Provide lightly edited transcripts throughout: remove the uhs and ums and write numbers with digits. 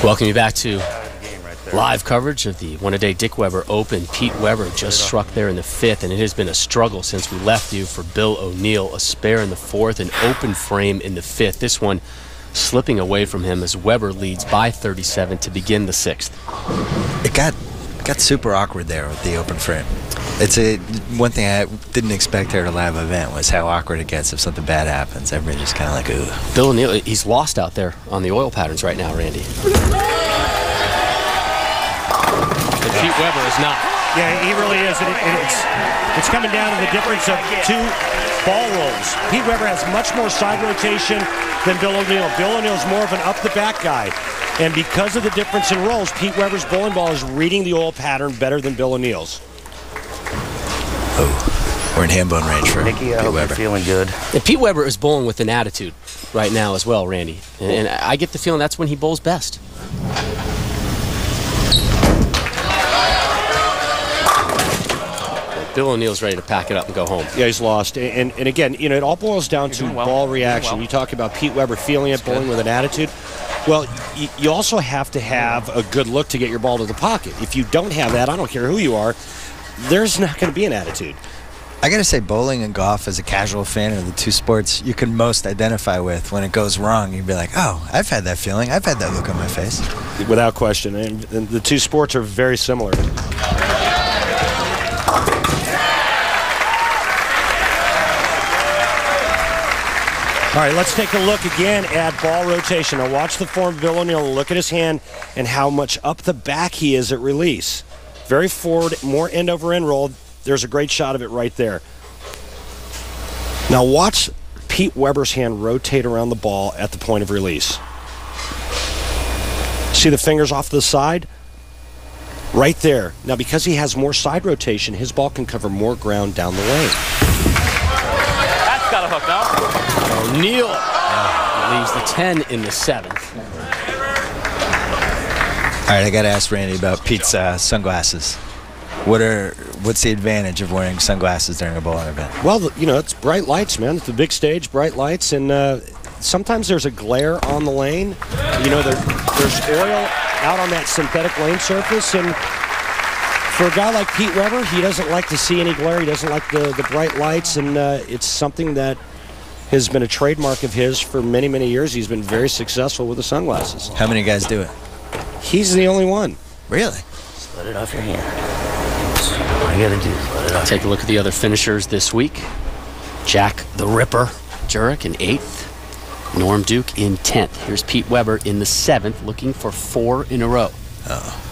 Welcome you back to live coverage of the one-a-day Dick Weber Open. Pete Weber just struck there in the fifth, and it has been a struggle since we left you for Bill O'Neill. A spare in the fourth, an open frame in the fifth. This one slipping away from him as Weber leads by 37 to begin the sixth. It got super awkward there with the open frame. It's one thing I didn't expect here at a live event was how awkward it gets if something bad happens. Everybody just kind of like, ooh. Bill O'Neill, he's lost out there on the oil patterns right now, Randy. But Pete Weber is not. Yeah, he really is. It's coming down to the difference of two ball rolls. Pete Weber has much more side rotation than Bill O'Neill. Bill O'Neill's more of an up-the-back guy. And because of the difference in rolls, Pete Weber's bowling ball is reading the oil pattern better than Bill O'Neill's. Oh, we're in ham bone range for Nicky, I Pete hope Weber. you're feeling good. And Pete Weber is bowling with an attitude right now as well, Randy. And I get the feeling that's when he bowls best. Bill O'Neill's ready to pack it up and go home. Yeah, he's lost. And again, you know, it all boils down to ball reaction. You talk about Pete Weber feeling it, bowling with an attitude. Well, you also have to have a good look to get your ball to the pocket. If you don't have that, I don't care who you are, there's not going to be an attitude. I got to say, bowling and golf, as a casual fan of the two sports you can most identify with. When it goes wrong, you'd be like, oh, I've had that feeling. I've had that look on my face. Without question. And the two sports are very similar. All right, let's take a look again at ball rotation. Now watch the form of Bill O'Neill. Look at his hand and how much up the back he is at release. Very forward, more end over end roll. There's a great shot of it right there. Now watch Pete Weber's hand rotate around the ball at the point of release. See the fingers off to the side? Right there. Now because he has more side rotation, his ball can cover more ground down the lane. That's got a hook now. O'Neill leaves the 10 in the seventh. All right, I got to ask Randy about Pete's sunglasses. What's the advantage of wearing sunglasses during a bowling event? Well, you know, it's bright lights, man. It's a big stage, bright lights, and sometimes there's a glare on the lane. You know, there's oil out on that synthetic lane surface, and for a guy like Pete Weber, he doesn't like to see any glare. He doesn't like the bright lights, and it's something that has been a trademark of his for many, many years. He's been very successful with the sunglasses. How many guys do it? He's the only one. Really? Just let it off your hand. All you gotta do is let it off. Take a look at the other finishers this week. Jack the Ripper Jurek in 8th. Norm Duke in 10th. Here's Pete Weber in the 7th, looking for 4 in a row. Oh.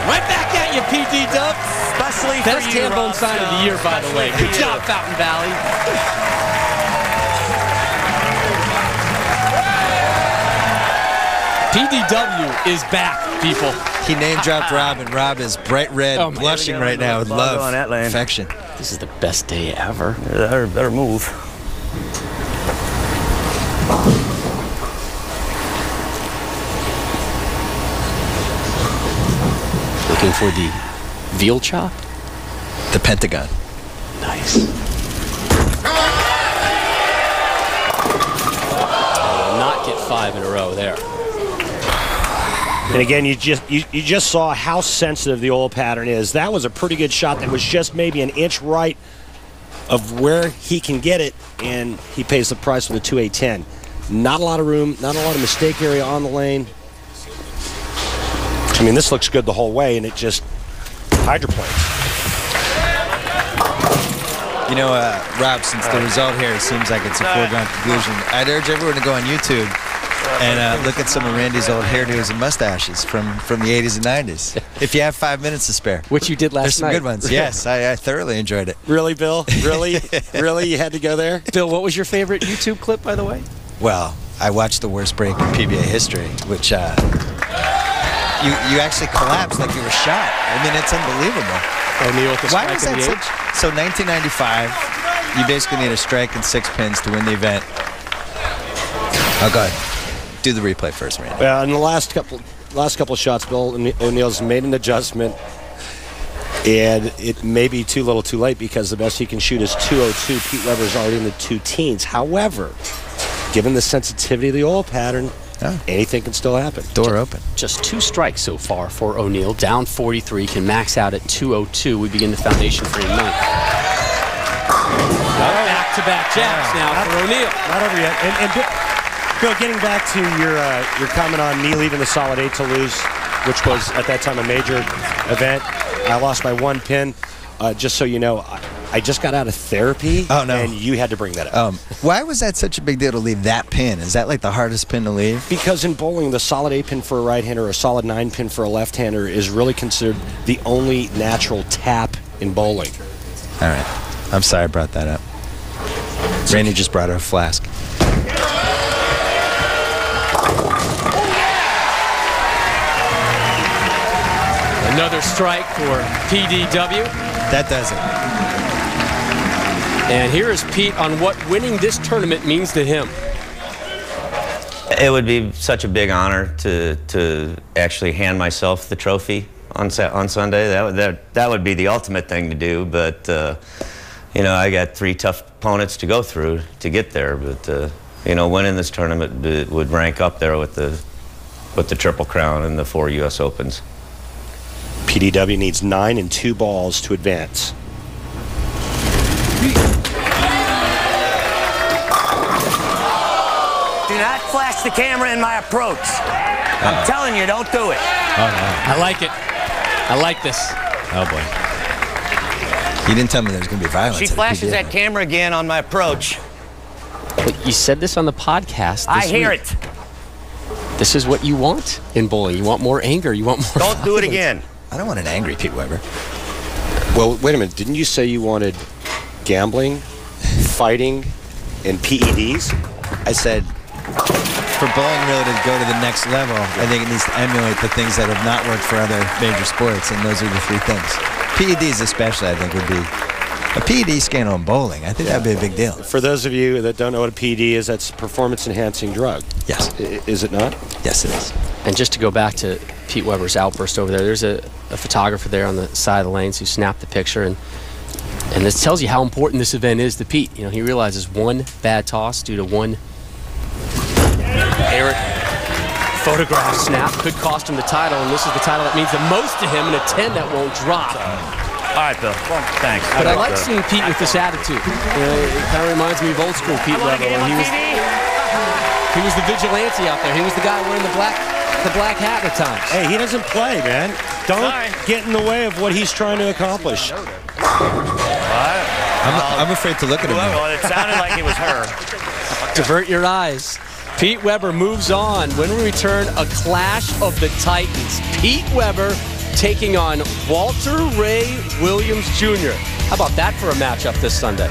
Right back at you, PD Dub. Especially Best for you, hand bone Rob sign of the year, by the way. Good job, Fountain Valley. PDW is back, people. He name-dropped Rob, and Rob is bright red, blushing right now with love, on that lane. affection. This is the best day ever. Better move. Looking for the veal chop. The Pentagon. Nice. Will not get 5 in a row there. And again, you just saw how sensitive the oil pattern is. That was a pretty good shot that was just maybe an inch right of where he can get it, and he pays the price with a 2-8-10. Not a lot of room, not a lot of mistake area on the lane. I mean, this looks good the whole way, and it just hydroplanes. You know, Rob, since the result here seems like it's a foregone conclusion, I'd urge everyone to go on YouTube and look at some of Randy's old hairdos and mustaches from the 80s and 90s. If you have 5 minutes to spare. Which you did last night. There's some good ones. Yes, I thoroughly enjoyed it. Really, Bill? Really? Really? You had to go there? Bill, what was your favorite YouTube clip, by the way? Well, I watched the worst break in PBA history, which you actually collapsed like you were shot. I mean, it's unbelievable. O'Neill with the strike. Why was that such? So 1995, you basically need a strike and 6 pins to win the event. Oh, go ahead. Do the replay first, Randy. Well, in the last couple last couple of shots, Bill O'Neill's made an adjustment. And it may be too little too late because the best he can shoot is 202. Pete Weber's already in the 2 teens. However, given the sensitivity of the oil pattern, anything can still happen. Door open. Just 2 strikes so far for O'Neil. Down 43, can max out at 202. We begin the foundation frame 9. Back-to-back jabs now for O'Neil. Not over yet. And Bill, getting back to your comment on me leaving the solid 8 to lose, which was at that time a major event. I lost by 1 pin. Just so you know, I just got out of therapy. Oh, no. And you had to bring that up. Why was that such a big deal to leave that pin? Is that like the hardest pin to leave? Because in bowling, the solid 8 pin for a right-hander or a solid 9 pin for a left-hander is really considered the only natural tap in bowling. All right. I'm sorry I brought that up. Randy just brought her a flask. Another strike for PDW. That does it. And here is Pete on what winning this tournament means to him. It would be such a big honor to actually hand myself the trophy on Sunday. That would be the ultimate thing to do. But you know, I got 3 tough opponents to go through to get there. But you know, winning this tournament would rank up there with the Triple Crown and the 4 U.S. Opens. PDW needs 9 and 2 balls to advance. Do not flash the camera in my approach. I'm telling you, don't do it. Oh, no. I like it. I like this. Oh, boy. You didn't tell me there was going to be violence. She flashes that camera again on my approach. But you said this on the podcast. I hear it. This is what you want in bowling. You want more anger. You want more Don't violence. do it again. I don't want an angry Pete Weber. Well, wait a minute. Didn't you say you wanted gambling, fighting, and PEDs? I said, for bowling really to go to the next level, I think it needs to emulate the things that have not worked for other major sports, and those are the 3 things. PEDs especially, I think, would be a PED scandal in bowling. I think that would be a big deal. For those of you that don't know what a PED is, that's a performance-enhancing drug. Yes. Is it not? Yes, it is. And just to go back to Pete Weber's outburst over there, there's a photographer there on the side of the lanes who snapped the picture, and this tells you how important this event is to Pete. You know, he realizes 1 bad toss due to 1 errant photograph snap could cost him the title, and this is the title that means the most to him, and a 10 that won't drop. All right, Bill. Well, thanks. But I like seeing Pete with this attitude. You know, it kind of reminds me of old school Pete Weber when he was the vigilante out there. He was the guy wearing the black hat at times. Hey, he doesn't play, man. Don't get in the way of what he's trying to accomplish. I'm afraid to look at him. Well, it sounded like it was her. Divert your eyes. Pete Weber moves on. When we return, a clash of the Titans. Pete Weber taking on Walter Ray Williams Jr. How about that for a matchup this Sunday?